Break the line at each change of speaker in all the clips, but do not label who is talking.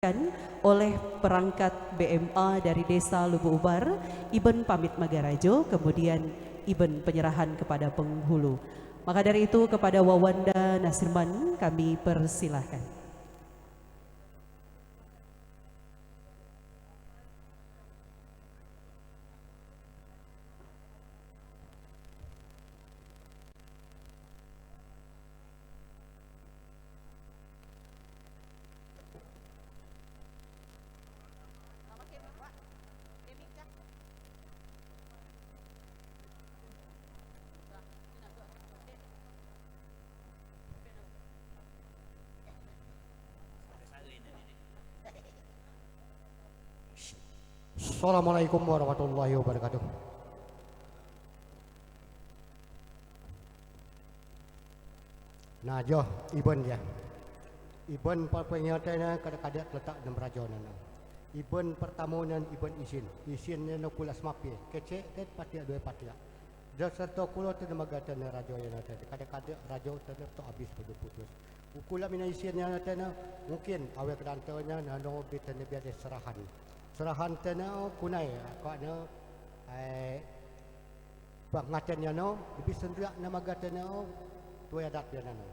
oleh perangkat BMA dari Desa Lubuk Ubar, Iben pamit Magarajo, kemudian Iben penyerahan kepada penghulu. Maka dari itu kepada Wawanda Nasirman kami persilahkan.
Assalamualaikum warahmatullahi wabarakatuh. Nah, jo, Iben ya. Iben perpenyatanya kadang-kadang letak dalam rajonan. Iben pertama nan Iben isin. Isinnya nak kulas mapi. Kecek kan patia dua patia. Dan serta kulo tu magatan rajo yang ada. Kadang-kadang rajo tu habis putus. Ukula mina isinnya natana mungkin awal kedantanya nano bitan biasa serahan. Serahan tena kunai kakna pengatennya no lebih sendiriak nama gatena tu adat dia nana.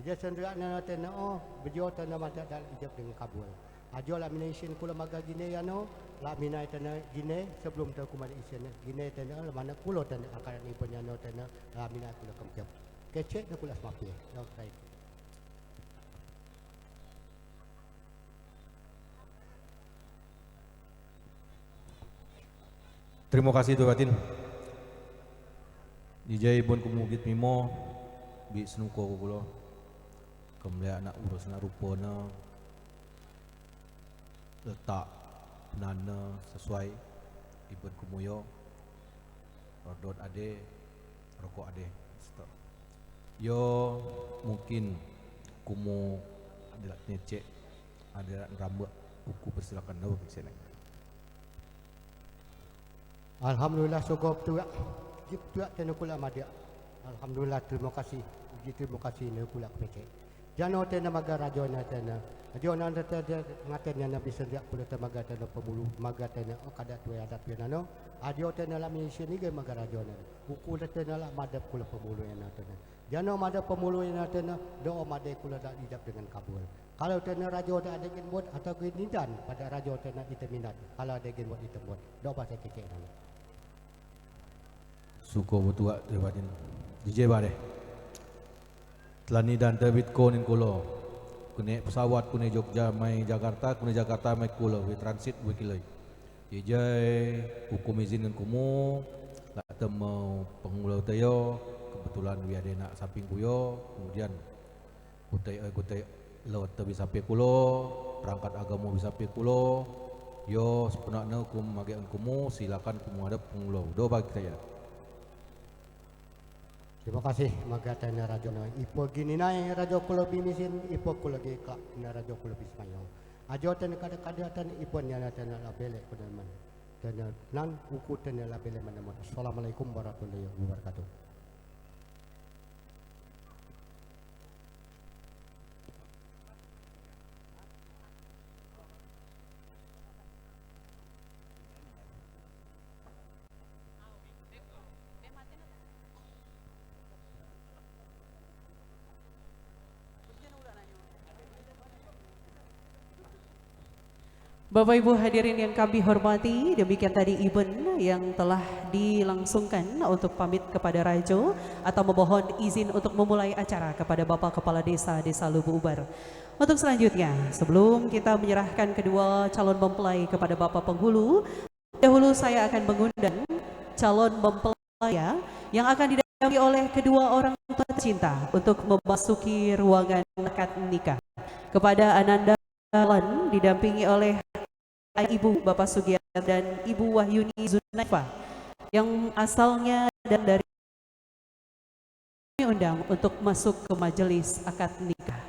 Dia sendiriak nana tena bejo tena mata dal ijab dengan kabul. Ajo la minaisin kula maga gine ya no la minai tena gine sebelum tu kumada isin gine tena la mana kulo tena akan ni punya no tena la minai kula kemjab. Kecek na kula smapi. Right.
Terima kasih Tuan Batin. Dijai pun kumugit mimo bi senuko ko kulo. Kemudian anak urus nak rupa na letak nana sesuai ibun kumuyo rodot ade rokok ade. Yo mungkin kumu ada necek ada rambut buku persilakan dah di sini.
Alhamdulillah cukup tu tuak tena kula madia. Alhamdulillah terima kasih. Terima kasih ne kula kepece. Jano tena maga rajona tena. Rajona tena ngaten nabi sendak kula tena maga tena pemulu maga tena kada tu adat pianano. Adio tena la misi ni ge maga rajona. Buku tena la madap kula pemulu yang tena. Jano madap pemulu yang tena doa madai kula dak dijab dengan kabul. Kalau tena rajo dak ada buat atau kenindan pada rajo tena iteminat. Kalau ada buat itembot. Doa pasal kecek nana.
Suko butua dewatin DJ bare telani dan terbit konin kulo kune pesawat kune Jogja mai Jakarta kune Jakarta mai kulo we transit we kiloi DJ hukum izin dengan kumu tak temu pengulau tayo kebetulan we ada nak samping kuyo kemudian kutai lewat te bisa pe kulo perangkat agama bisa pe kulo yo sebenarnya hukum magian kumu silakan kumu ada pengulau do bagi saya.
Terima kasih magatana rajo na ipo gini nai rajo kulo binisin ipo kulo ge ka na rajo kulo bismayo ajo tan kada tan ipo nyana tan la bele kudaman tan nan uku tan la bele manamon. Assalamualaikum warahmatullahi wabarakatuh.
Bapak Ibu hadirin yang kami hormati, demikian tadi event yang telah dilangsungkan untuk pamit kepada Rajo atau memohon izin untuk memulai acara kepada Bapak Kepala Desa Lubuk Ubar. Untuk selanjutnya, sebelum kita menyerahkan kedua calon mempelai kepada Bapak Penghulu, dahulu saya akan mengundang calon mempelai yang akan didampingi oleh kedua orang tua tercinta untuk memasuki ruangan akad nikah. Kepada Ananda didampingi oleh Ibu Bapak Sugiarto dan Ibu Wahyuni Zunaifa yang asalnya dan dari undang untuk masuk ke majelis akad nikah.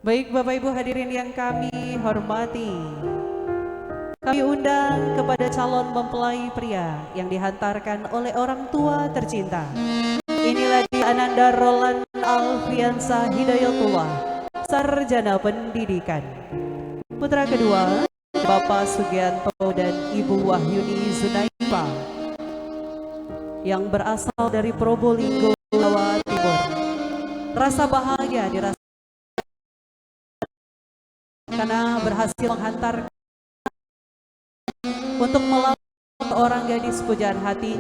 Baik Bapak Ibu hadirin yang kami hormati, kami undang kepada calon mempelai pria yang dihantarkan oleh orang tua tercinta. Inilah dia Ananda Roland Alfiansa Hidayatullah, Sarjana Pendidikan. Putra kedua, Bapak Sugianto dan Ibu Wahyuni Zunaifa, yang berasal dari Probolinggo, Jawa Timur. Rasa bahagia dirasakan karena berhasil menghantar untuk melamar seorang gadis pujaan hati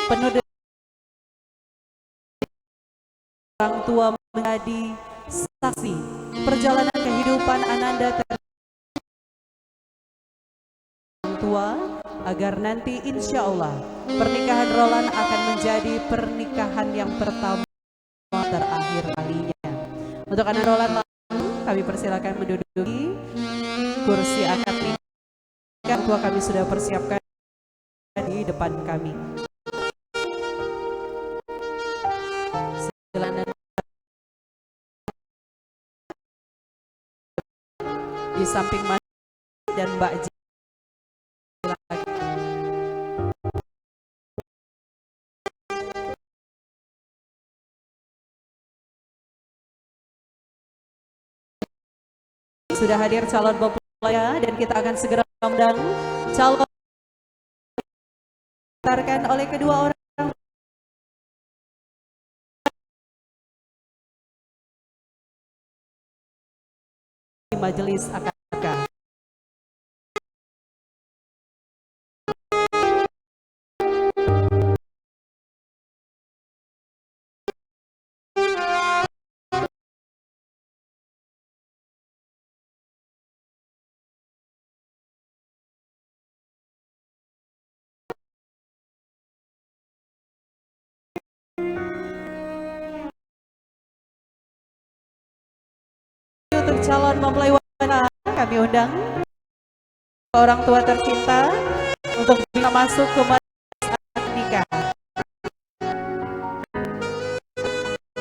penuh dengan orang tua menjadi saksi perjalanan kehidupan Ananda orang tua, agar nanti insya Allah pernikahan Roland akan menjadi pernikahan yang pertama terakhir kalinya. Untuk Ananda Roland kami persilakan menduduki kursi akad nikah. Orang tua kami sudah persiapkan di depan kami. Silakan di samping Mas dan Mbak Ji. Sudah hadir calon mempelai dan kita akan segera mengundang calon diantarkan oleh kedua orang di majelis akad nikah. Untuk calon mempelai wanita kami undang orang tua tercinta untuk bisa masuk ke majelis akad nikah.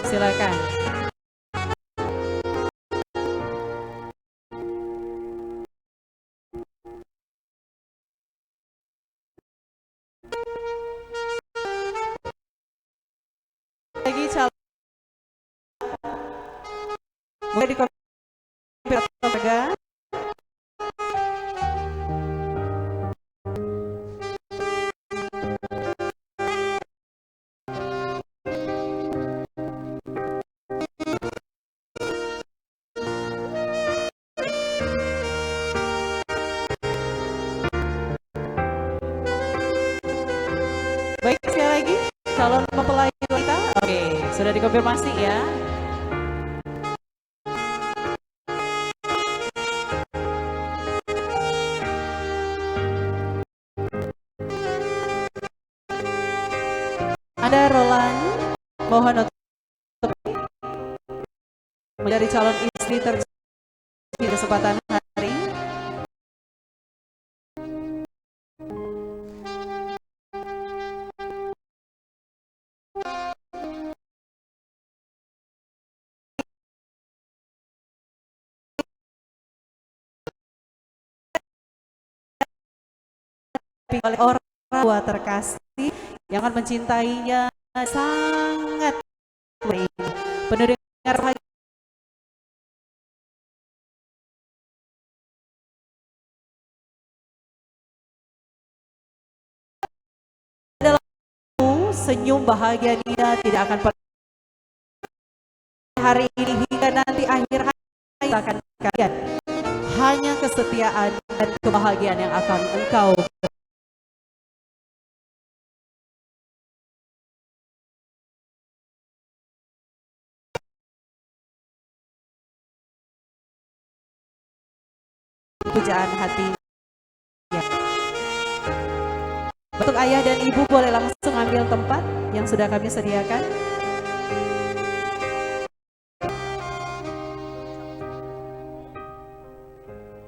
Silakan. Lagi calon mulai di keluarga. Baik, sekali lagi calon mempelai wanita. Oke, sudah dikonfirmasi ya. Ada Roland, mohon untuk menjadi calon istri tercinta di kesempatan hari. Oleh orang tua terkasih yang akan mencintainya sangat baik, penuh dengan bahagia. Dalam senyum bahagia dia tidak akan pernah hari ini hingga nanti akhir hayat akan kalian. Hanya kesetiaan dan kebahagiaan yang akan engkau pujaan hati. Untuk ayah dan ibu boleh langsung ambil tempat yang sudah kami sediakan.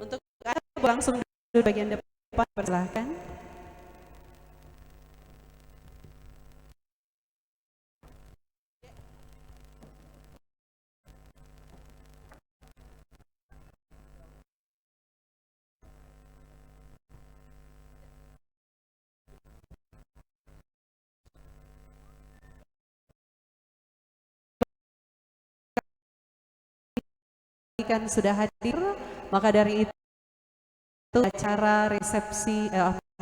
Untuk ayah langsung duduk bagian depan, persilahkan. perhatikan sudah hadir, maka dari itu acara resepsi,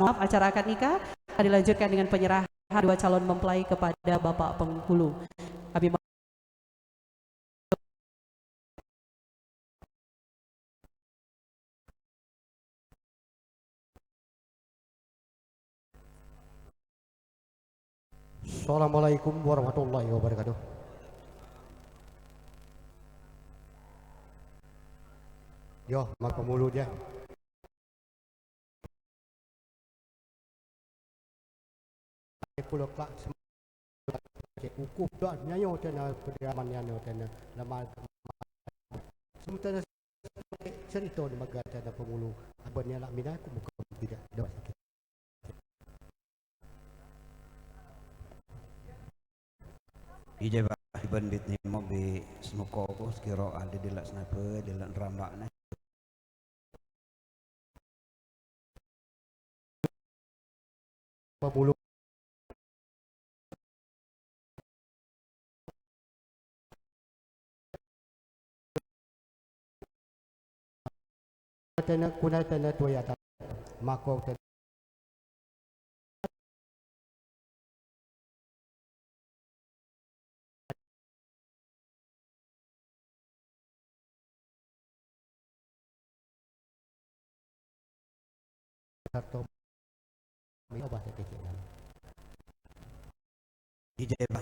maaf, acara akad nikah akan dilanjutkan dengan penyerahan dua calon mempelai kepada Bapak Penghulu. Kami
Assalamualaikum warahmatullahi wabarakatuh. Yo, mak pemulu dia. Pulau kelak ukup doa nyayo tena pediaman nyayo tena lama sementara cerita di maga tena pemulu abang lah mina aku muka tidak doa sikit.
Ije ba ibandit ni mo bi snuko ko skiro ade dila sniper dila rambak na
Pemulu tena kuna tena tuya ta mako tena satu mina bahasa kecil.
ije ba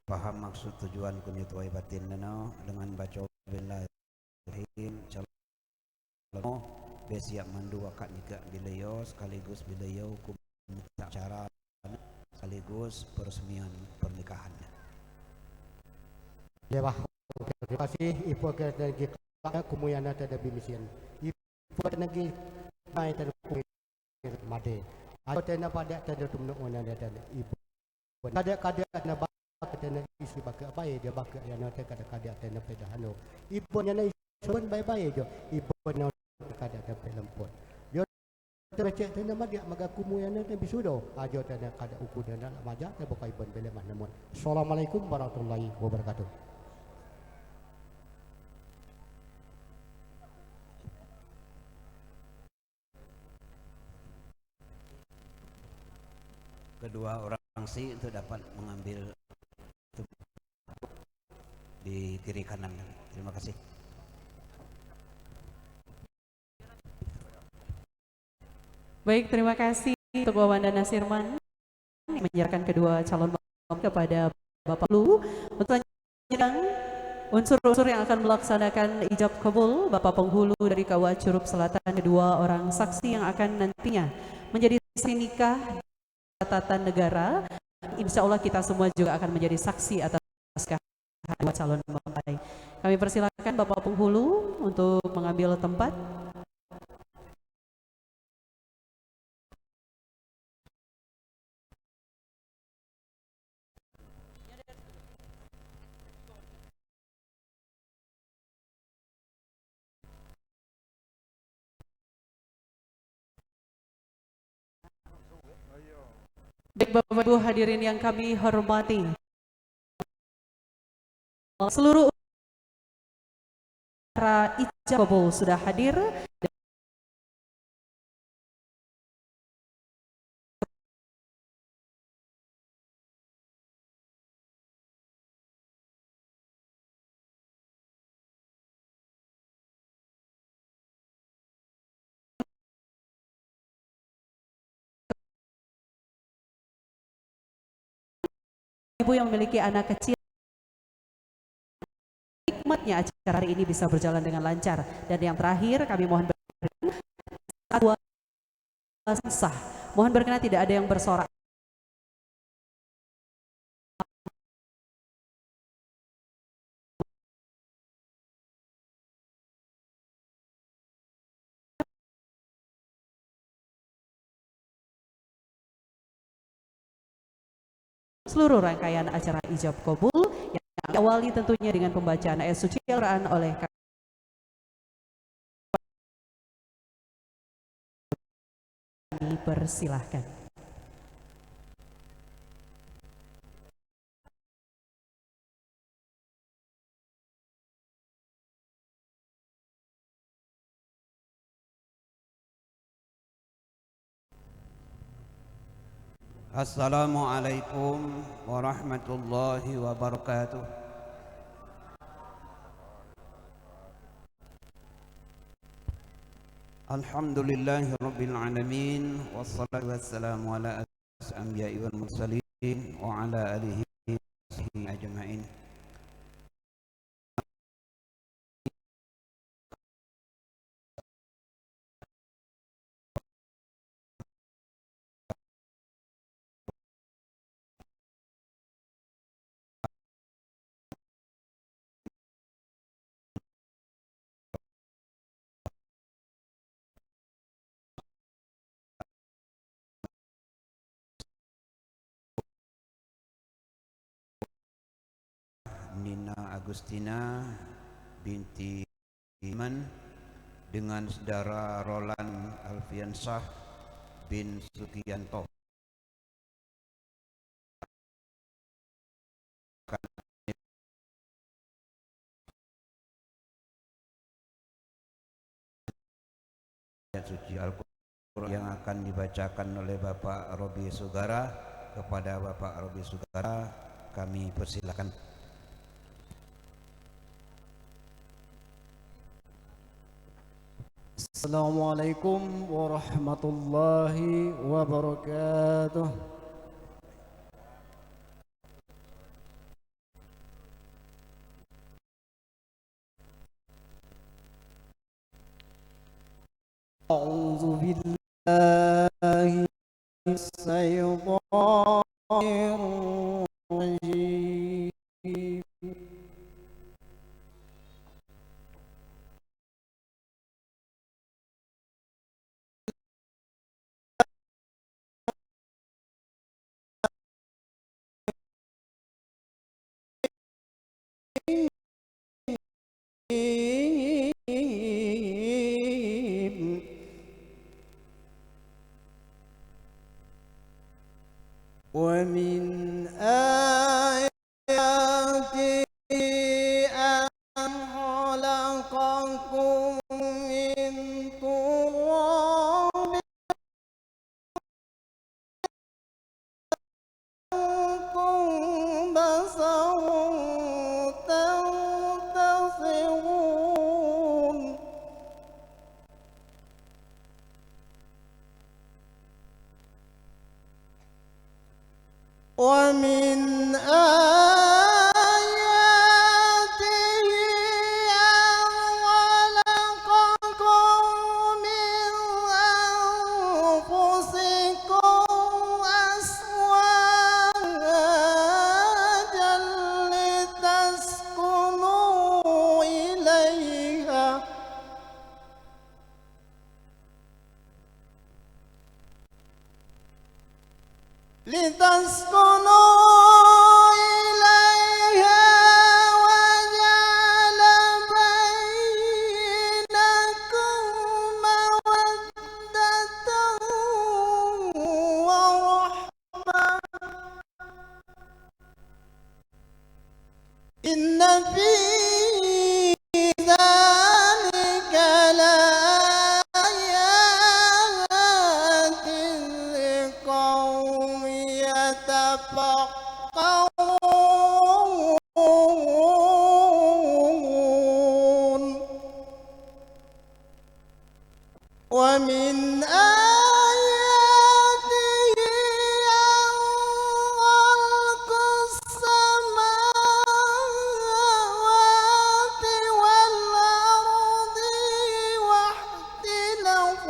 paham maksud tujuan kunyit wai batin na dengan baca billahi calamo besiak mandu akad nikah bilayo sekaligus bilayo hukum cara sekaligus peresmian pernikahan.
Ya bah, terima kasih ibu kerja kita kumuyana tada bimisian. Ibu lagi mai tada made. Aku tena pada tada tumno ona tada ibu. Kada na ba tena isi baka bae dia baka yang nanti kada tena pedahano. Ibu nya na isun bae jo. Ibu nya kada sampai lemput. Yo tercek tena madia maga kumuyana tada bisudo. Ajo tena kada uku tena maja tena bukai bon bele namun. Assalamualaikum warahmatullahi wabarakatuh.
Kedua orang si itu dapat mengambil di kiri kanan. Terima kasih.
baik, terima kasih untuk Wawandana Sirman menyerahkan kedua calon mempelai kepada Bapak Lu untuk selanjutnya unsur-unsur yang akan melaksanakan ijab kabul Bapak Penghulu dari KUA Curup Selatan, kedua orang saksi yang akan nantinya menjadi saksi nikah catatan negara. Insya Allah kita semua juga akan menjadi saksi atas dua calon mempelai. Kami persilakan Bapak Penghulu untuk mengambil tempat. Baik Bapak Ibu hadirin yang kami hormati, seluruh para ijab kabul sudah hadir. Ibu yang memiliki anak kecil, nikmatnya acara hari ini bisa berjalan dengan lancar. Dan yang terakhir kami mohon berkenan sah. Mohon berkenan tidak ada yang bersorak. Seluruh rangkaian acara ijab kabul yang diawali tentunya dengan pembacaan ayat suci Al-Quran oleh kami persilahkan.
Assalamualaikum warahmatullahi wabarakatuh. Alhamdulillahi rabbil alamin, wassalatu wassalamu ala asyrafil anbiya'i wal mursalin wa ala alihi wa sahbihi ajma'in. Nina Agustina binti Iman dengan saudara Roland Alfiansyah bin Sugianto. Ayat suci Al-Quran yang akan dibacakan oleh Bapak Robi Sugara. Kepada Bapak Robi Sugara kami persilakan.
Assalamualaikum warahmatullahi wabarakatuh. A'udzu billahi minasyaitonir rajim. ومن آياته أن خلقكم من تراب ثم بشر تنتصرون ومن آياته أن خلقكم من أنفسكم أزواجا لتسكنوا إليها وجعل بينكم مودة ورحمة إن في ذلك لآيات لقوم يتفكرون ومن آياته أن خلق السماوات والأرض واختلاف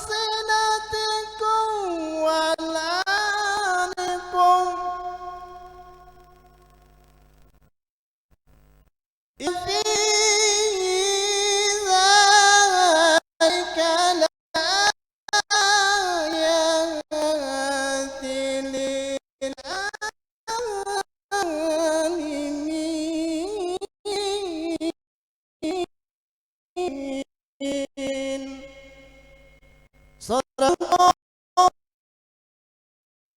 ألسنتكم وألوانكم إن في ذلك لآيات للعالمين صدق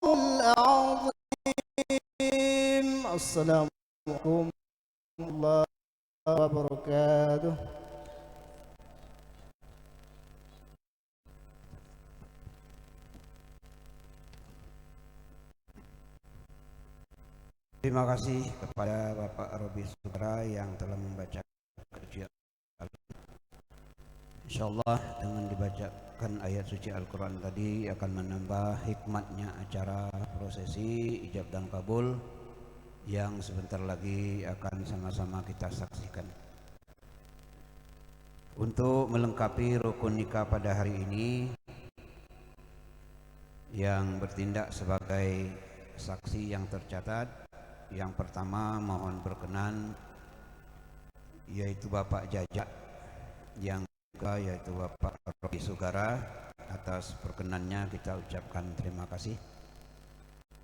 العظيم. السلام عليكم ورحمة الله وبركاته.
Terima kasih kepada Bapak Robi Sugara yang telah membaca kerja. InsyaAllah dengan dibacakan ayat suci Al-Quran tadi akan menambah hikmatnya acara prosesi ijab dan kabul yang sebentar lagi akan sama-sama kita saksikan. Untuk melengkapi rukun nikah pada hari ini, yang bertindak sebagai saksi yang tercatat, yang pertama mohon berkenan yaitu Bapak Jajak, yang kedua yaitu Bapak Robi Sugara. Atas perkenannya kita ucapkan terima kasih.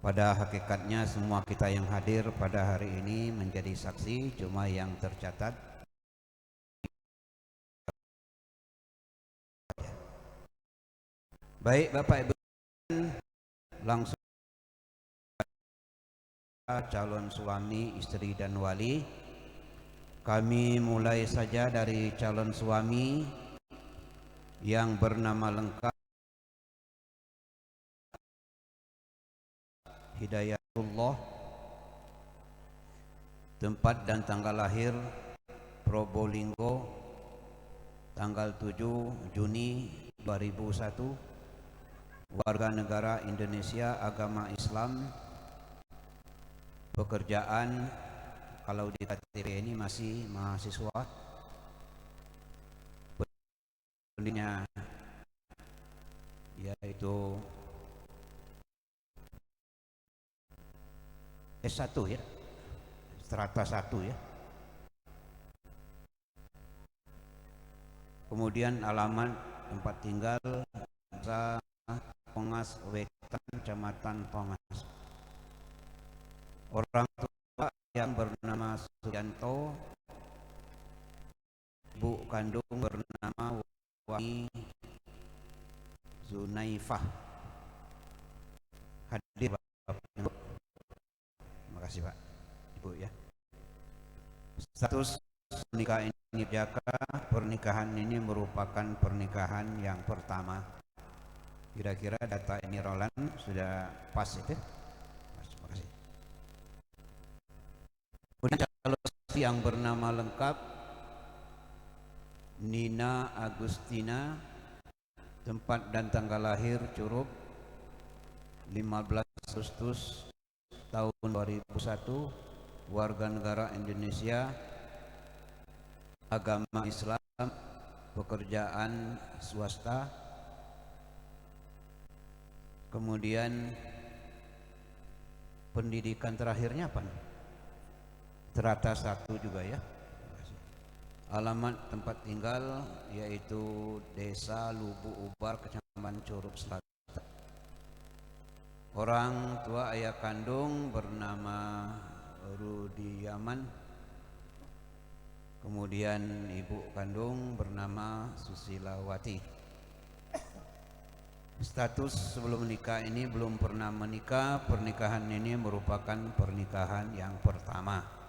Pada hakikatnya semua kita yang hadir pada hari ini menjadi saksi, cuma yang tercatat. Baik Bapak Ibu, langsung calon suami, istri dan wali. Kami mulai saja dari calon suami yang bernama lengkap Hidayatullah, tempat dan tanggal lahir Probolinggo, tanggal 7 Juni 2001, warga negara Indonesia, agama Islam, pekerjaan kalau di KTP ini masih mahasiswa, pendidikannya yaitu S1 ya, strata 1 ya. Kemudian alamat tempat tinggal Desa Pongas Wetan, Kecamatan Pongas. Orang tua yang bernama Sugianto, ibu kandung bernama Wani Zunaifah. Hadir Bapak. Terima kasih Pak, Ibu ya. Status pernikahan ini Jaka, pernikahan ini merupakan pernikahan yang pertama. Kira-kira data ini Roland sudah pas itu? Terima kasih. Kemudian calon yang bernama lengkap Nina Agustina, tempat dan tanggal lahir Curup 15 Agustus tahun 2001, warga negara Indonesia, agama Islam, pekerjaan swasta. Kemudian pendidikan terakhirnya apa? Strata 1 juga ya. Alamat tempat tinggal yaitu Desa Lubu Ubar, Kecamatan Curup Selatan. Orang tua ayah kandung bernama Rudiaman. Kemudian ibu kandung bernama Susilawati. Status sebelum menikah ini belum pernah menikah. Pernikahan ini merupakan pernikahan yang pertama.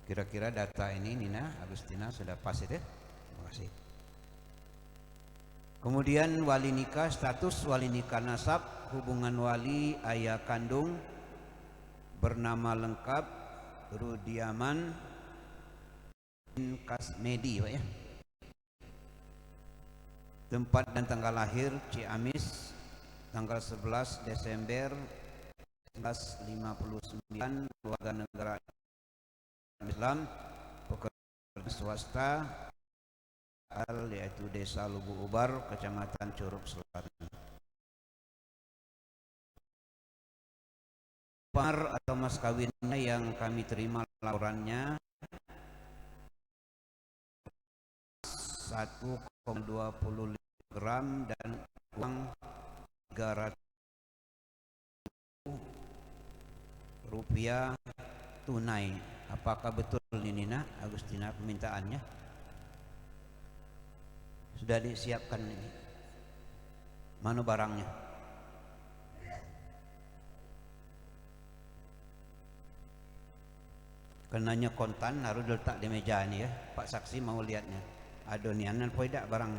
Kira-kira data ini Nina Agustina sudah pas itu? Terima kasih. Kemudian wali nikah, status wali nikah nasab, hubungan wali ayah kandung bernama lengkap Rudiaman bin Kasmedi Pak ya. Tempat dan tanggal lahir Ciamis, tanggal 11 Desember 1959, warga negara Islam, pekerjaan swasta, yaitu Desa Lubu Ubar, Kecamatan Curup Selatan. Par atau mas kawinnya yang kami terima laporannya 1,25 gram dan uang 300 rupiah tunai. Apakah betul ini Nina Agustina permintaannya? Sudah disiapkan ini. Mana barangnya? Kenanya kontan harus diletak di meja ini ya. Pak saksi mau lihatnya. Adonianan poidak barang.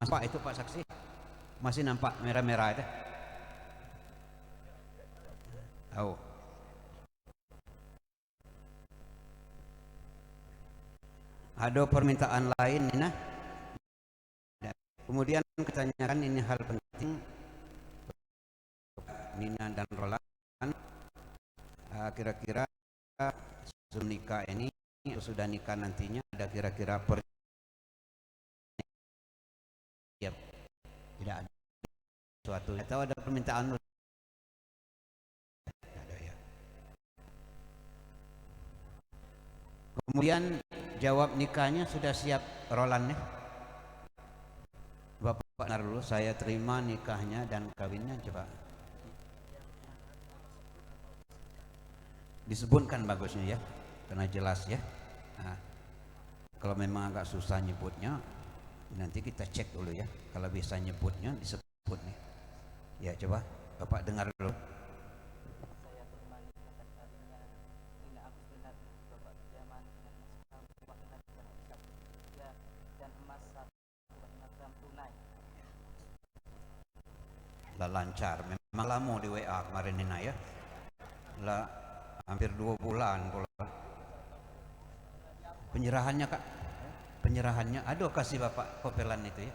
Nampak itu Pak saksi? Masih nampak merah-merah itu? Tahu. Ada permintaan lain Nina? Kemudian ketanyakan ini hal penting Nina dan Roland, kira-kira sebelum nikah ini sudah nikah nantinya ada kira-kira tidak ada suatu atau ada permintaan ada ya. Kemudian jawab nikahnya sudah siap Roland ya? Bapak benar dulu, saya terima nikahnya dan kawinnya, coba disebutkan bagusnya ya, karena jelas ya. Nah, kalau memang agak susah nyebutnya nanti kita cek dulu ya, kalau bisa nyebutnya disebut nih ya. Coba Bapak dengar dulu. Lah lancar, memang lama di WA kemarin ini ya, lah hampir 2 bulan pula. Penyerahannya Kak, penyerahannya aduh kasih Bapak kopelan itu ya.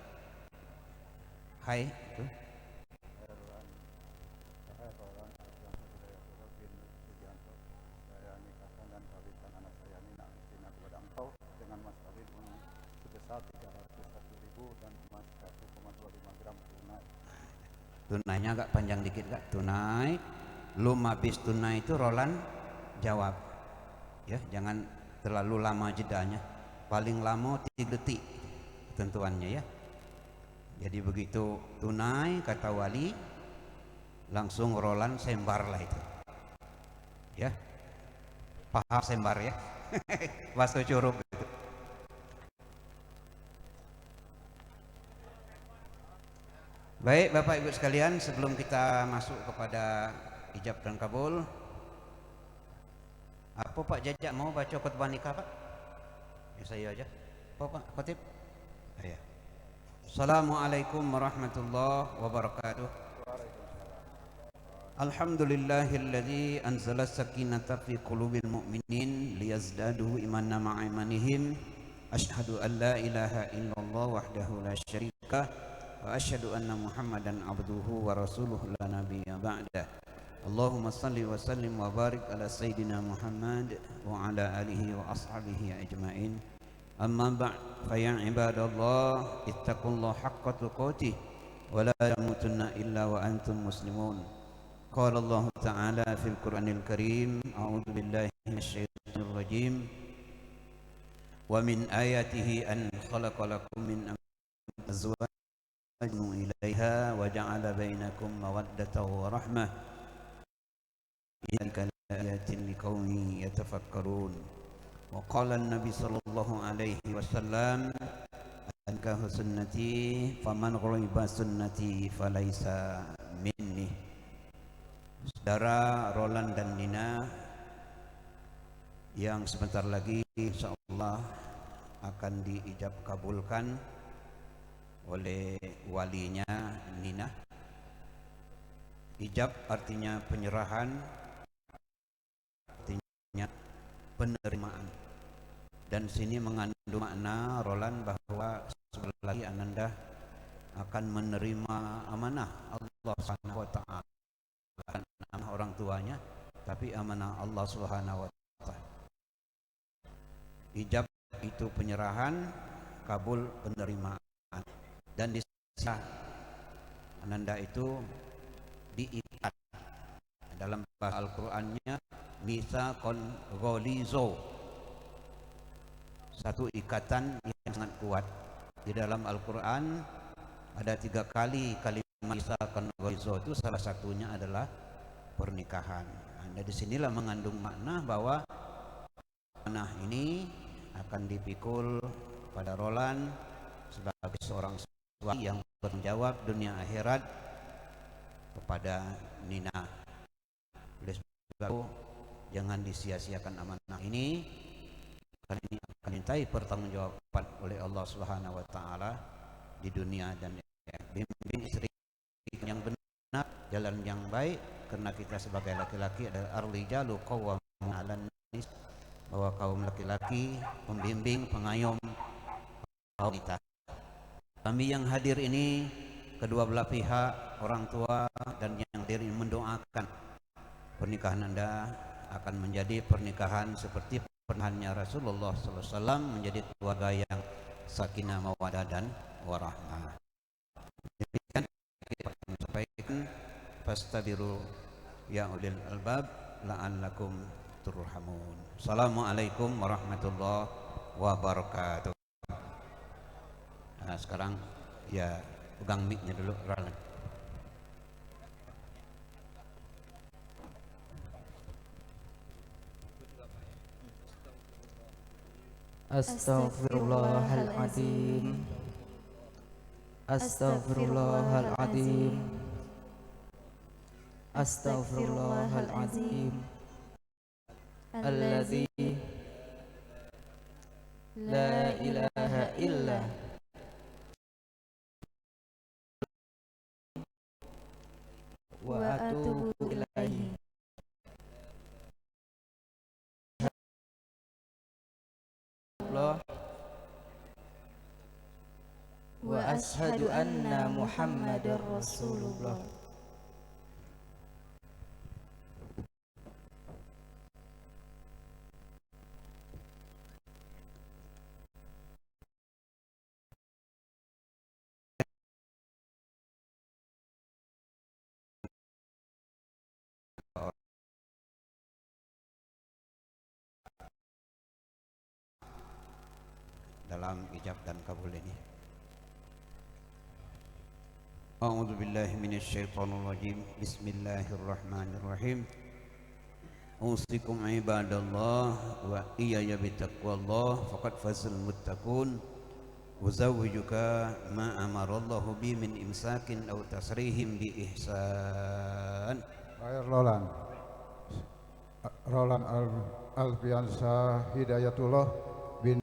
Hai itu.
Saya nikahkan dan kawinkan anak saya Nina Agustina kepada engkau dengan mas kawin sebesar 301.000 dan emas 1,25 gram tunai.
Tunainya agak panjang dikit Kak, tunai. Belum habis tunai itu Roland jawab ya, jangan terlalu lama jedanya, paling lama 3 detik ketentuannya ya. Jadi begitu tunai kata wali langsung Roland sembar lah itu ya, paham sembar ya. Bahasa Curug gitu. Baik Bapak Ibu sekalian, sebelum kita masuk kepada ijab dan kabul, apa Pak Jajak mau baca khutbah nikah Pak? Ya saya aja. Apa Pak Khotib? Ya. Assalamualaikum warahmatullahi wabarakatuh. Alhamdulillahilladzi anzala sakinata fi qulubil mu'minin liyazdadu imanan ma'a imanihim. Asyhadu an la ilaha illallah wahdahu la syarika wa asyhadu anna Muhammadan abduhu wa rasuluhu la nabiyya ba'da. Allahumma salli wa sallim wa barik ala sayyidina Muhammad wa ala alihi wa ashabihi ajma'in. Amma ba'd, fa ya ibadallah ittaqullaha haqqa tuqatih wa la tamutunna illa wa antum muslimun. Qala Allah ta'ala fil Qur'anil Karim, a'udzu billahi minasyaitonir rajim. Wa min ayatihi an khalaqa lakum min azwajin ilaiha wa ja'ala bainakum mawaddatan wa rahmah. Innaka laayatin liqaumin yatafakkarun. Wa qala an-nabi sallallahu alaihi wasallam, ankahu sunnati faman ghaliba sunnati falaisa minni. Saudara Roland dan Nina yang sebentar lagi insyaallah akan diijab kabulkan oleh walinya Nina. Ijab artinya penyerahan, artinya penerimaan. Dan sini mengandung makna Roland bahwa sebentar lagi Ananda akan menerima amanah Allah Subhanahu wa taala. Bukan amanah orang tuanya, tapi amanah Allah Subhanahu wa taala. Ijab itu penyerahan, kabul penerimaan. Dan di sini Ananda itu diikat dalam bahasa Al-Qur'annya mitsaqon ghalizo, satu ikatan yang sangat kuat. Di dalam Al-Quran ada 3 kali kalimat mitsaqon ghalizo, itu salah satunya adalah pernikahan. Nah, di sinilah mengandung makna bahwa amanah ini akan dipikul pada Roland sebagai seorang suami yang bertanggung jawab dunia akhirat kepada Nina. Oleh sebab itu jangan disia-siakan amanah ini, karena ini akan dimintai pertanggungjawaban oleh Allah Subhanahu wa taala di dunia dan akhirat. Bimbing istri yang benar, jalan yang baik, karena kita sebagai laki-laki adalah ar-rijalu qawwamun 'alan nis, bahwa kaum laki-laki pembimbing, pengayom kaum wanita. Kami yang hadir ini kedua belah pihak, orang tua dan yang hadir ini mendoakan pernikahan Anda akan menjadi pernikahan seperti pernikahannya Rasulullah SAW, menjadi keluarga yang sakinah mawaddah dan warahmah. Demikian kita akan sampaikan, fastabiru ya ulil albab la'allakum turhamun. Assalamualaikum warahmatullahi wabarakatuh. Nah, sekarang ya pegang mic-nya dulu, Roland.
Astaghfirullahaladzim. Astaghfirullahaladzim. Astaghfirullahaladzim. Alladzi la ilaha illa wa atubu ilaihi. Wa ashhadu anna Muhammadar Rasulullah.
Dalam ijab dan kabul ini. A'udzu billahi minasyaitonir rajim. Bismillahirrahmanirrahim. Usikum ibadallah wa iyaya bitaqwallah faqad fazal muttaqun. Uzawwijuka ma amarallahu bi min imsakin aw tasrihim bi ihsan.
Baik Roland Alfiansyah Hidayatullah bin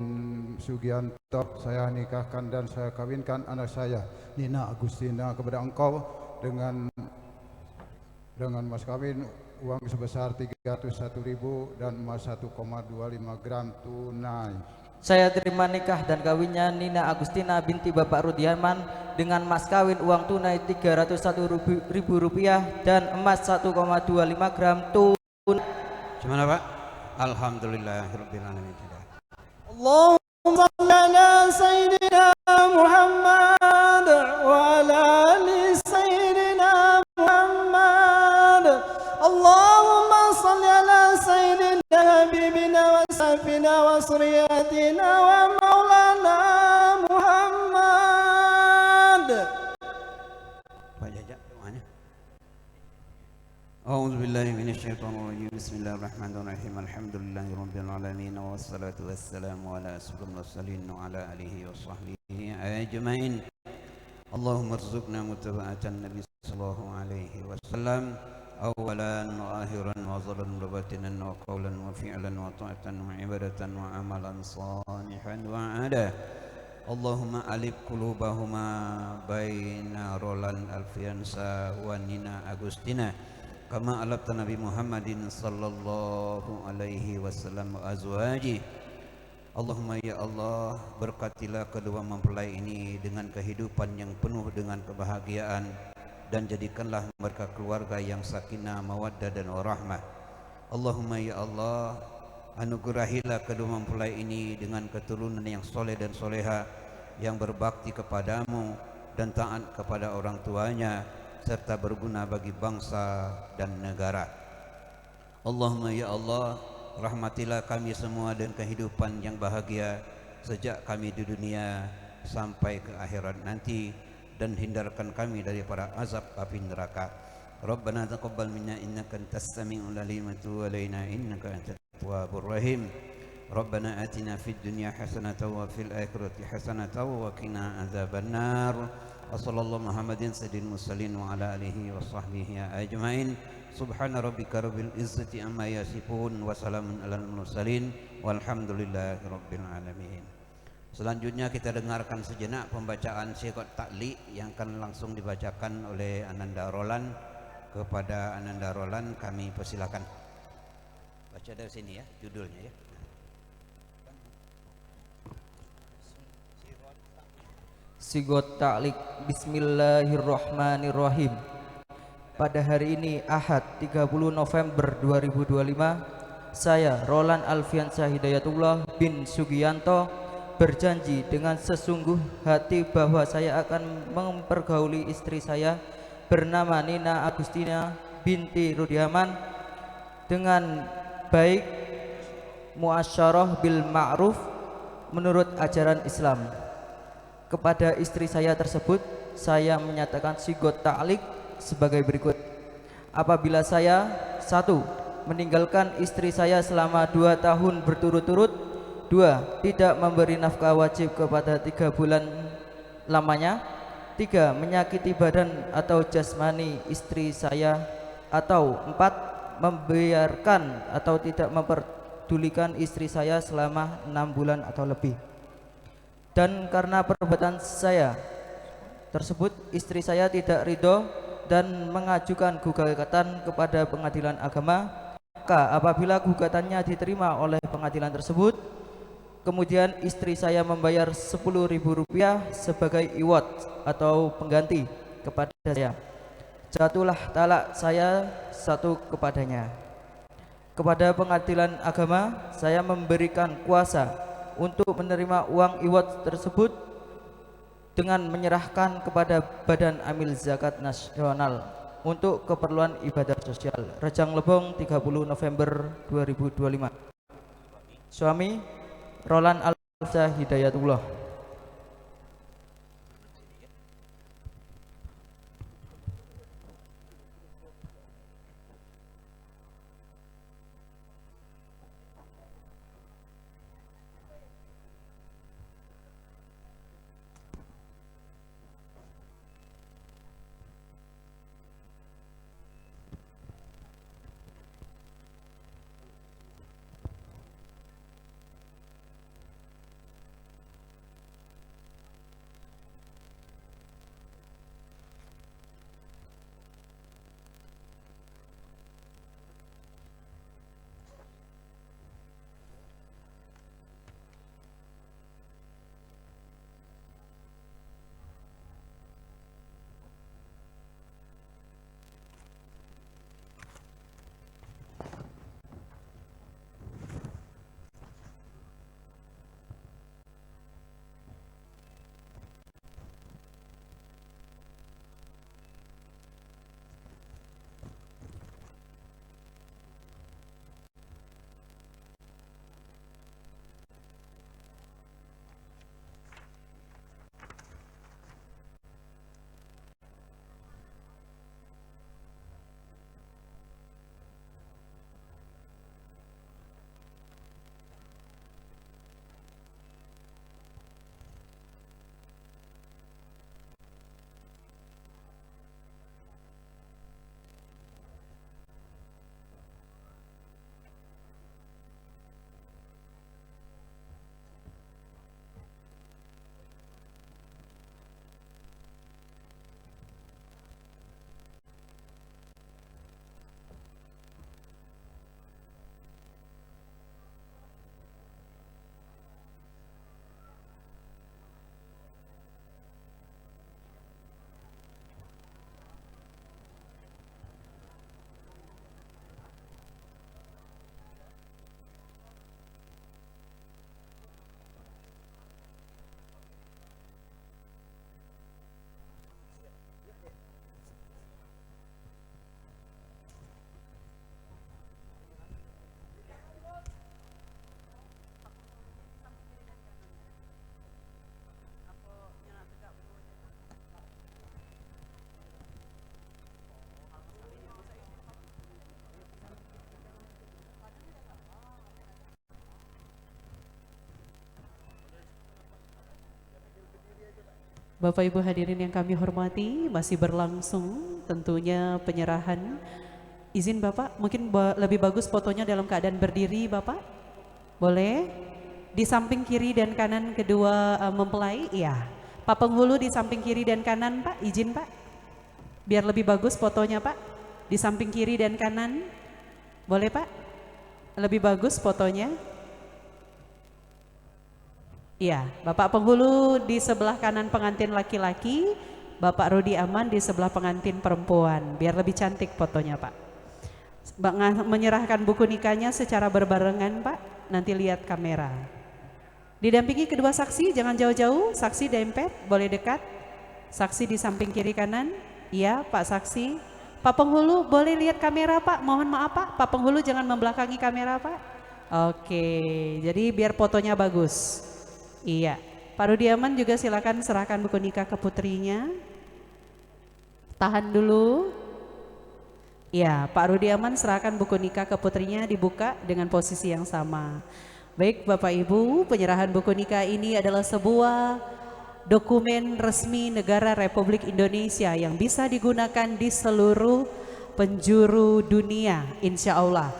Sugianto, saya nikahkan dan saya kawinkan anak saya Nina Agustina kepada engkau dengan mas kawin uang sebesar 301.000 dan emas 1,25 gram tunai.
Saya terima nikah dan kawinnya Nina Agustina binti Bapak Rudiaman dengan mas kawin uang tunai Rp301.000 dan emas 1,25 gram tunai.
Gimana Pak? Alhamdulillahirabbil alamin.
Allahumma salli ala Sayyidina Muhammad wa ala ali Sayyidina Muhammad. Allahumma salli ala Sayyidina Habibina wa Safina wa Suriyatina wa Maulana Muhammad.
Pak Jajak doanya. A'udzu billahi minasyaitonir rajim. Bismillahirrahmanirrahim. Alhamdulillahirabbil alamin wassalatu wassalamu ala asyrofil mursalin wa ala alihi washabbihi ajmain. Allahumma arzuqna mutaba'atan nabi sallallahu alaihi wasallam awalan wa akhiran wa zalan wa batinan wa qawlan wa fi'lan wa ta'atan wa ibadatan wa amalan salihan wa ada. Allahumma alif qulubahuma baina Roland Alfiansyah wa Nina Agustina kama alafta Nabi Muhammadin sallallahu alaihi wasallam wa azwaji. Allahumma ya Allah, berkatilah kedua mempelai ini dengan kehidupan yang penuh dengan kebahagiaan dan jadikanlah mereka keluarga yang sakinah mawaddah dan warahmah. Allahumma ya Allah, anugerahilah kedua mempelai ini dengan keturunan yang soleh dan soleha, yang berbakti kepadamu dan taat kepada orang tuanya, serta berguna bagi bangsa dan negara. Allahumma ya Allah, rahmatilah kami semua dengan kehidupan yang bahagia sejak kami di dunia sampai ke akhirat nanti, dan hindarkan kami daripada azab api neraka. Rabbana taqabbal minna innaka antas samiul alim wa tub alaina innaka antat tawwabur rahim. Rabbana atina fid dunya hasanatan wa fil akhirati hasanatan wa qina adzabannar. Wassallallahu Muhammadin sayyidil mursalin wa ala alihi wa sahbihi ajmain. Subhana rabbika rabbil izzati amma yasifun wa salamun alal mursalin walhamdulillahi rabbil alamin. Selanjutnya kita dengarkan sejenak pembacaan syiqat ta'liq yang akan langsung dibacakan oleh Ananda Roland kepada Ananda Roland kami persilakan. Baca dari sini ya judulnya ya.
Sigot Ta'liq. Bismillahirrahmanirrahim. Pada hari ini Ahad 30 November 2025, saya Roland Alfiansyah Hidayatullah bin Sugiyanto berjanji dengan sesungguh hati bahwa saya akan mempergauli istri saya bernama Nina Agustina binti Rudiaman dengan baik, muasyarah bil ma'ruf menurut ajaran Islam. Kepada istri saya tersebut saya menyatakan sigot ta'liq sebagai berikut. Apabila saya 1. meninggalkan istri saya selama 2 tahun berturut-turut, 2. tidak memberi nafkah wajib kepada 3 bulan lamanya, 3. menyakiti badan atau jasmani istri saya, atau 4. membiarkan atau tidak memperdulikan istri saya selama 6 bulan atau lebih. Dan karena perbuatan saya tersebut istri saya tidak ridho dan mengajukan gugatan kepada pengadilan agama, maka apabila gugatannya diterima oleh pengadilan tersebut, kemudian istri saya membayar Rp10.000 sebagai iwad atau pengganti kepada saya, jatuhlah talak saya 1 kepadanya. Kepada pengadilan agama saya memberikan kuasa untuk menerima uang iwad tersebut dengan menyerahkan kepada Badan Amil Zakat Nasional untuk keperluan ibadah sosial. Rejang Lebong 30 November 2025. Suami Roland Alfiansyah Hidayatullah.
Bapak Ibu hadirin yang kami hormati, masih berlangsung tentunya penyerahan. Izin Bapak, mungkin lebih bagus fotonya dalam keadaan berdiri Bapak. Boleh? Di samping kiri dan kanan kedua mempelai, iya. Pak penghulu di samping kiri dan kanan Pak, izin Pak. Biar lebih bagus fotonya Pak. di samping kiri dan kanan. Boleh Pak? Lebih bagus fotonya. Iya, Bapak penghulu di sebelah kanan pengantin laki-laki, Bapak Rudi Aman di sebelah pengantin perempuan. Biar lebih cantik fotonya Pak. Menyerahkan buku nikahnya secara berbarengan Pak, nanti lihat kamera. Didampingi kedua saksi, jangan jauh-jauh, saksi dempet, boleh dekat. Saksi di samping kiri kanan, iya Pak saksi. Pak penghulu boleh lihat kamera Pak, mohon maaf Pak penghulu jangan membelakangi kamera Pak. Oke, jadi biar fotonya bagus. Iya, Pak Rudi Aman juga silakan serahkan buku nikah ke putrinya. Tahan dulu. Ya, Pak Rudi Aman serahkan buku nikah ke putrinya, dibuka dengan posisi yang sama. Baik Bapak Ibu, penyerahan buku nikah ini adalah sebuah dokumen resmi negara Republik Indonesia yang bisa digunakan di seluruh penjuru dunia, insya Allah.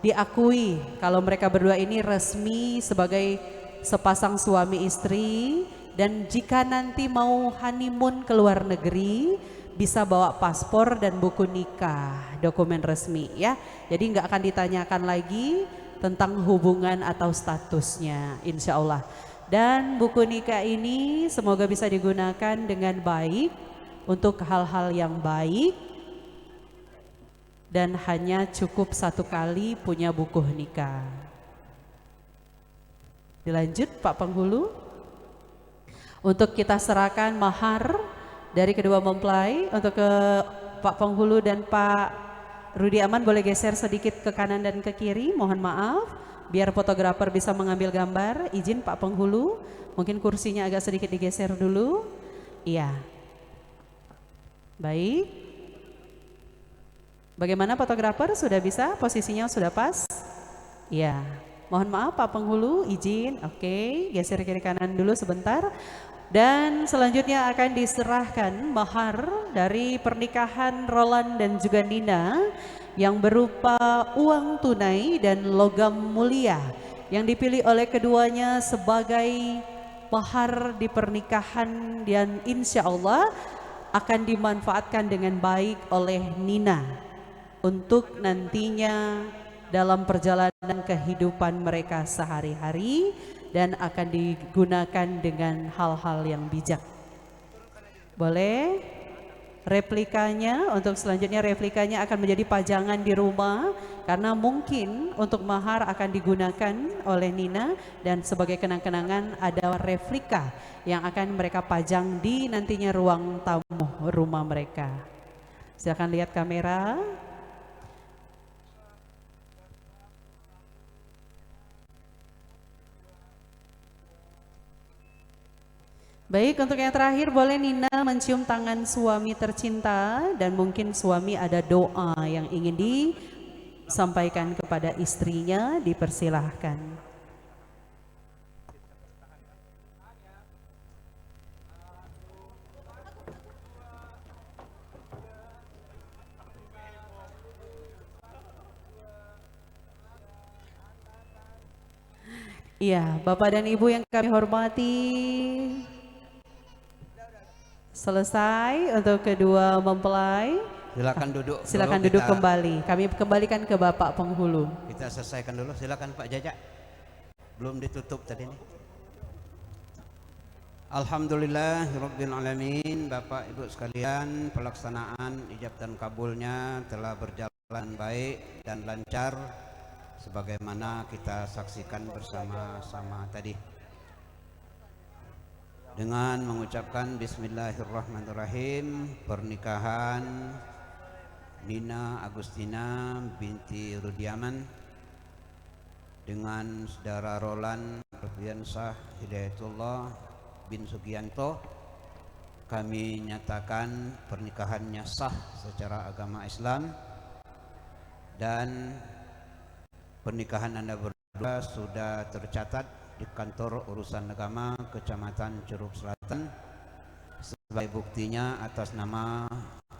Diakui kalau mereka berdua ini resmi sebagai sepasang suami istri, dan jika nanti mau honeymoon ke luar negeri bisa bawa paspor dan buku nikah, dokumen resmi ya. Jadi nggak akan ditanyakan lagi tentang hubungan atau statusnya, insya Allah. Dan buku nikah ini semoga bisa digunakan dengan baik untuk hal-hal yang baik, dan hanya cukup satu kali punya buku nikah. Dilanjut Pak penghulu. Untuk kita serahkan mahar dari kedua mempelai. Untuk ke Pak penghulu dan Pak Rudi Aman boleh geser sedikit ke kanan dan ke kiri, mohon maaf. Biar fotografer bisa mengambil gambar. Izin Pak penghulu, mungkin kursinya agak sedikit digeser dulu. Iya. Baik. Bagaimana fotografer, sudah bisa? Posisinya sudah pas? Iya. Mohon maaf Pak penghulu, izin. Oke, geser kiri kanan dulu sebentar. Dan selanjutnya akan diserahkan mahar dari pernikahan Roland dan juga Nina yang berupa uang tunai dan logam mulia yang dipilih oleh keduanya sebagai mahar di pernikahan, dan insya Allah akan dimanfaatkan dengan baik oleh Nina untuk nantinya dalam perjalanan kehidupan mereka sehari-hari, dan akan digunakan dengan hal-hal yang bijak. Boleh? Replikanya, untuk selanjutnya replikanya akan menjadi pajangan di rumah, karena mungkin untuk mahar akan digunakan oleh Nina, dan sebagai kenang-kenangan ada replika yang akan mereka pajang di nantinya ruang tamu rumah mereka. Silakan lihat kamera. Baik, untuk yang terakhir boleh Nina mencium tangan suami tercinta, dan mungkin suami ada doa yang ingin disampaikan kepada istrinya, dipersilahkan. Iya, Bapak dan Ibu yang kami hormati, selesai untuk kedua mempelai.
Silakan duduk.
Silakan
dulu,
duduk kembali. Kami kembalikan ke Bapak penghulu.
Kita selesaikan dulu. Silakan Pak Jajak. Belum ditutup tadi nih. Alhamdulillahirabbil alamin. Bapak Ibu sekalian, pelaksanaan ijab dan kabulnya telah berjalan baik dan lancar sebagaimana kita saksikan bersama-sama tadi. Dengan mengucapkan bismillahirrahmanirrahim, pernikahan Nina Agustina binti Rudi Aman dengan saudara Roland Alfiansyah Hidayatullah bin Sugianto, kami nyatakan pernikahannya sah secara agama Islam, dan pernikahan Anda berdua sudah tercatat di kantor urusan agama Kecamatan Curug Selatan. Sebagai buktinya, atas nama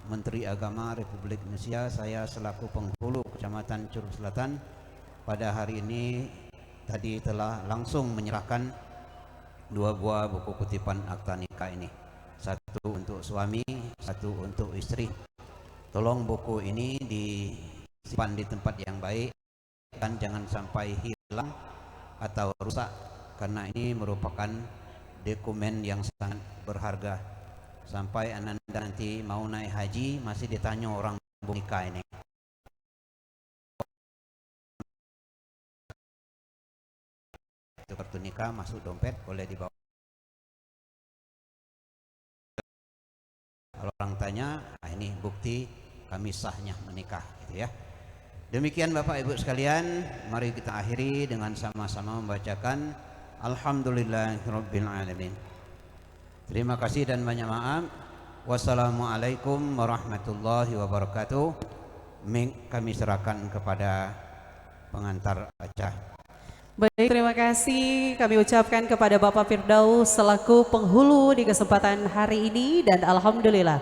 Menteri Agama Republik Indonesia, saya selaku penghulu Kecamatan Curug Selatan pada hari ini tadi telah langsung menyerahkan 2 buah buku kutipan akta nikah ini, satu untuk suami, satu untuk istri. Tolong buku ini disimpan di tempat yang baik dan jangan sampai hilang atau rusak, karena ini merupakan dokumen yang sangat berharga. Sampai Anda nanti mau naik haji masih ditanya orang nikah ini. Itu kartu nikah masuk dompet, boleh dibawa. Kalau orang tanya, nah ini bukti kami sahnya menikah, gitu ya. Demikian Bapak Ibu sekalian, mari kita akhiri dengan sama-sama membacakan Alhamdulillahirabbil alamin. Terima kasih dan banyak maaf. Wassalamualaikum warahmatullahi wabarakatuh. Kami serahkan kepada pengantar acara.
Baik, terima kasih kami ucapkan kepada Bapak Firdaus selaku penghulu di kesempatan hari ini, dan alhamdulillah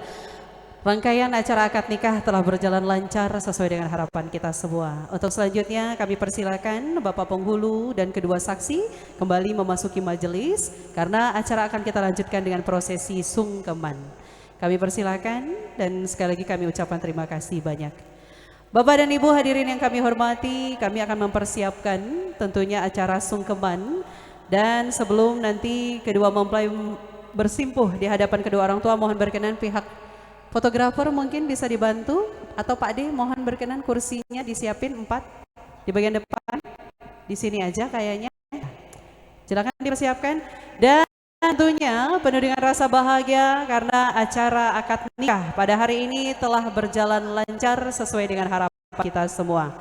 rangkaian acara akad nikah telah berjalan lancar sesuai dengan harapan kita semua. Untuk selanjutnya kami persilakan Bapak penghulu dan kedua saksi kembali memasuki majelis karena acara akan kita lanjutkan dengan prosesi sungkeman. Kami persilakan dan sekali lagi kami ucapkan terima kasih banyak. Bapak dan Ibu hadirin yang kami hormati, kami akan mempersiapkan tentunya acara sungkeman, dan sebelum nanti kedua mempelai bersimpuh di hadapan kedua orang tua, mohon berkenan pihak fotografer mungkin bisa dibantu, atau Pak D mohon berkenan kursinya disiapin 4 di bagian depan, di sini aja kayaknya. Silakan dipersiapkan, dan tentunya penuh dengan rasa bahagia karena acara akad nikah pada hari ini telah berjalan lancar sesuai dengan harapan kita semua.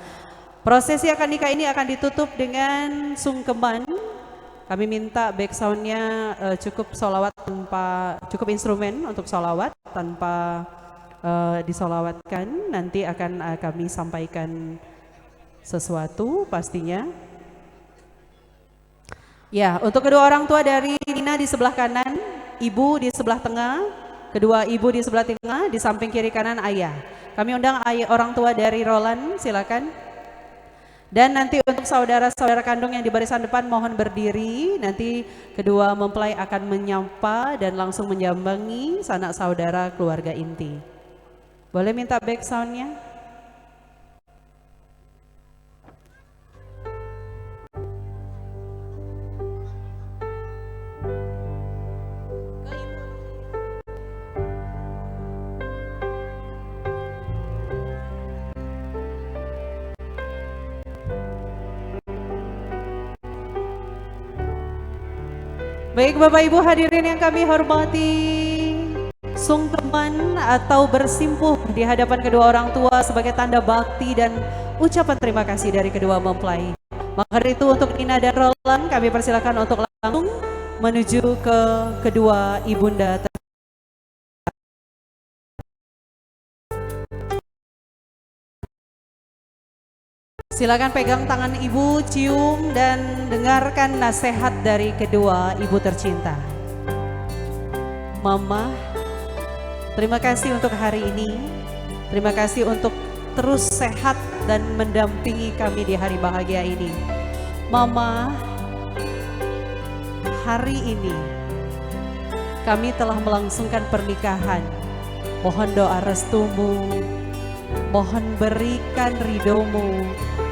Prosesi akad nikah ini akan ditutup dengan sungkeman. Kami minta back soundnya cukup solawat tanpa, cukup instrumen untuk solawat tanpa disolawatkan. Nanti akan kami sampaikan sesuatu pastinya. Ya, untuk kedua orang tua dari Nina di sebelah kanan, ibu di sebelah tengah, kedua ibu di sebelah tengah, di samping kiri kanan ayah. Kami undang orang tua dari Roland, silakan. Dan nanti untuk saudara-saudara kandung yang di barisan depan mohon berdiri. Nanti kedua mempelai akan menyapa dan langsung menyambangi sanak saudara keluarga inti. Boleh minta back soundnya? Baik Bapak Ibu hadirin yang kami hormati, sungkeman atau bersimpuh di hadapan kedua orang tua sebagai tanda bakti dan ucapan terima kasih dari kedua mempelai. Maka dari itu untuk Nina dan Roland kami persilakan untuk langsung menuju ke kedua ibunda. Silakan pegang tangan ibu, cium dan dengarkan nasihat dari kedua ibu tercinta. Mama, terima kasih untuk hari ini. Terima kasih untuk terus sehat dan mendampingi kami di hari bahagia ini. Mama, hari ini kami telah melangsungkan pernikahan. Mohon doa restumu, mohon berikan ridhomu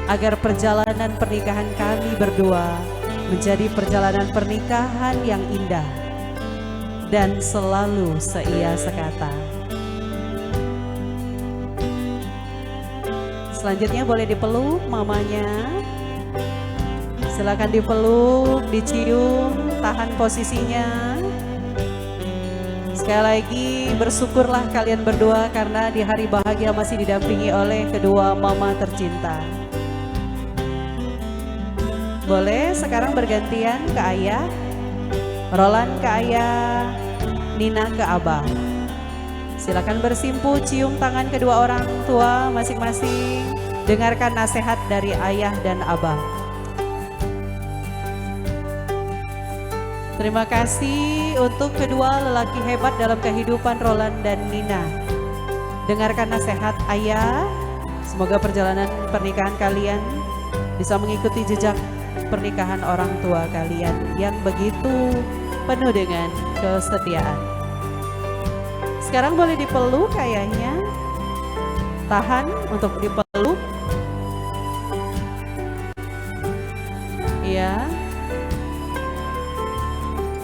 agar perjalanan pernikahan kami berdua menjadi perjalanan pernikahan yang indah dan selalu seia sekata. Selanjutnya boleh dipeluk mamanya. Silakan dipeluk, dicium, tahan posisinya. Sekali lagi bersyukurlah kalian berdua karena di hari bahagia masih didampingi oleh kedua mama tercinta. Boleh sekarang bergantian ke ayah, Roland ke ayah, Nina ke abah. Silakan bersimpuh, cium tangan kedua orang tua masing-masing. Dengarkan nasihat dari ayah dan abah. Terima kasih untuk kedua lelaki hebat dalam kehidupan Roland dan Nina. Dengarkan nasihat ayah. Semoga perjalanan pernikahan kalian bisa mengikuti jejak pernikahan orang tua kalian yang begitu penuh dengan kesetiaan. Sekarang boleh dipeluk ayahnya. tahan untuk dipeluk. Iya.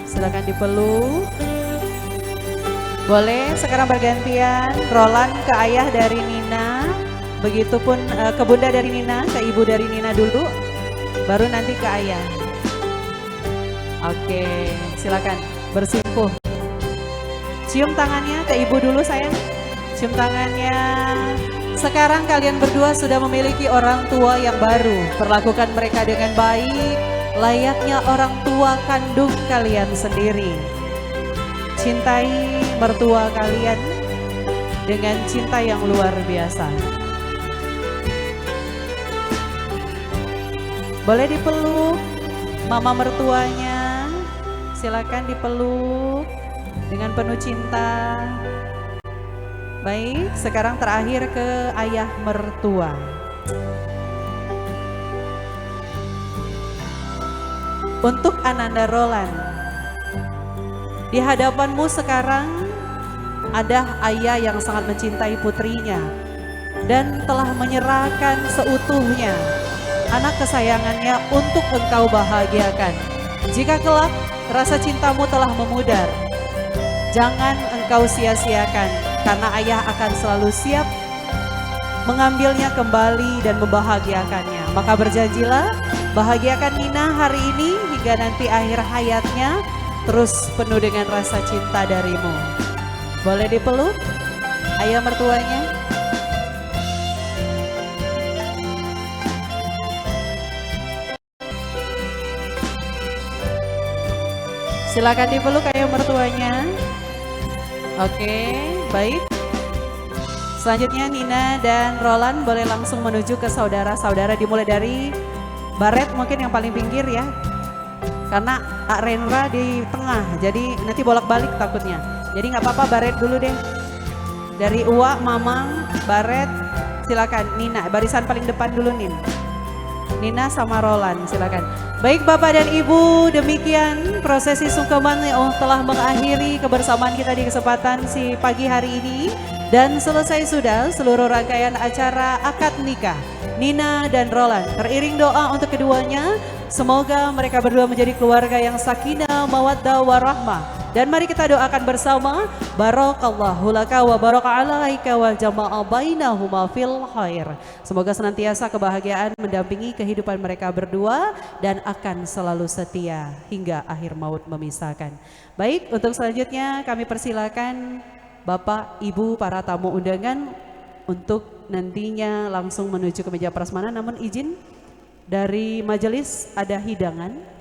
Silakan dipeluk. Boleh sekarang bergantian, Roland ke ayah dari Nina, begitupun ke bunda dari Nina, ke ibu dari Nina dulu, baru nanti ke ayah. Oke, silakan bersimpuh. Cium tangannya ke ibu dulu sayang, cium tangannya. Sekarang kalian berdua sudah memiliki orang tua yang baru, perlakukan mereka dengan baik, layaknya orang tua kandung kalian sendiri. Cintai mertua kalian dengan cinta yang luar biasa. Boleh dipeluk mama mertuanya, silakan dipeluk dengan penuh cinta. Baik, sekarang terakhir ke ayah mertua. Untuk Ananda Roland, di hadapanmu sekarang ada ayah yang sangat mencintai putrinya dan telah menyerahkan seutuhnya anak kesayangannya untuk engkau bahagiakan. Jika kelak rasa cintamu telah memudar, jangan engkau sia-siakan, karena ayah akan selalu siap mengambilnya kembali dan membahagiakannya. Maka berjanjilah, bahagiakan Nina hari ini hingga nanti akhir hayatnya, terus penuh dengan rasa cinta darimu. Boleh dipeluk ayah mertuanya? Silakan dipeluk ayah mertuanya. Oke, baik. Selanjutnya Nina dan Roland boleh langsung menuju ke saudara-saudara, dimulai dari Baret mungkin yang paling pinggir ya. Karena Kak Renra di tengah, jadi nanti bolak-balik takutnya. Jadi nggak apa-apa, Baret dulu deh. Dari Uwa, Mamang, Baret, silakan. Nina, barisan paling depan dulu Nin. Nina sama Roland, silakan. Baik Bapak dan Ibu, demikian prosesi sungkeman yang telah mengakhiri kebersamaan kita di kesempatan si pagi hari ini. Dan selesai sudah seluruh rangkaian acara akad nikah Nina dan Roland. Teriring doa untuk keduanya, semoga mereka berdua menjadi keluarga yang sakinah, mawaddah, warahmah. Dan mari kita doakan bersama, barakallahu laka wa baraka alaika wa jama'a bainahuma fil khair. Semoga senantiasa kebahagiaan mendampingi kehidupan mereka berdua dan akan selalu setia hingga akhir maut memisahkan. Baik, untuk selanjutnya kami persilakan Bapak, Ibu, para tamu undangan untuk nantinya langsung menuju ke meja prasmanan. Namun izin dari majelis ada hidangan.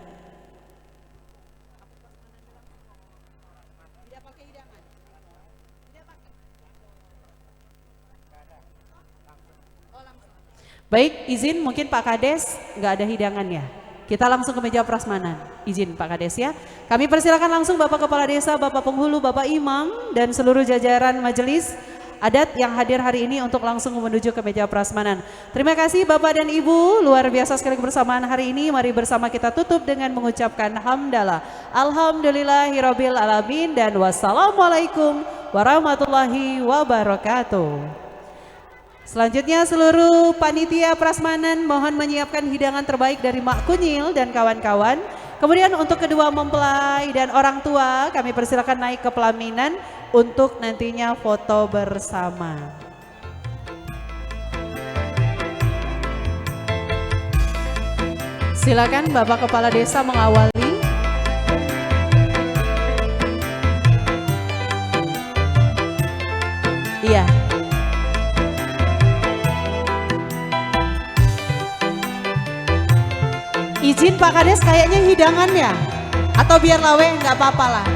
Baik, izin mungkin Pak Kades nggak ada hidangannya. Kita langsung ke meja prasmanan. Izin Pak Kades ya. Kami persilakan langsung Bapak Kepala Desa, Bapak Penghulu, Bapak Imam, dan seluruh jajaran majelis adat yang hadir hari ini untuk langsung menuju ke meja prasmanan. Terima kasih Bapak dan Ibu, luar biasa sekali kebersamaan hari ini. Mari bersama kita tutup dengan mengucapkan hamdalah. Alhamdulillahirabbil alamin dan wassalamualaikum warahmatullahi wabarakatuh. Selanjutnya seluruh panitia prasmanan mohon menyiapkan hidangan terbaik dari Mak Kunyil dan kawan-kawan. Kemudian untuk kedua mempelai dan orang tua kami persilakan naik ke pelaminan untuk nantinya foto bersama. Silakan Bapak Kepala Desa mengawali. Iya. Izin Pak Kades kayaknya hidangan ya? Atau biar lawe nggak apa-apa lah.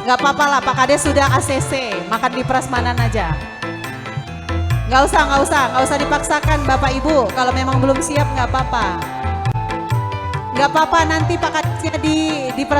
Nggak apa-apa lah, Pak Kades sudah ACC, makan di prasmanan aja. Nggak usah dipaksakan Bapak Ibu. Kalau memang belum siap nggak apa-apa. Nggak apa-apa, nanti Pak Kadesnya di prasmanan.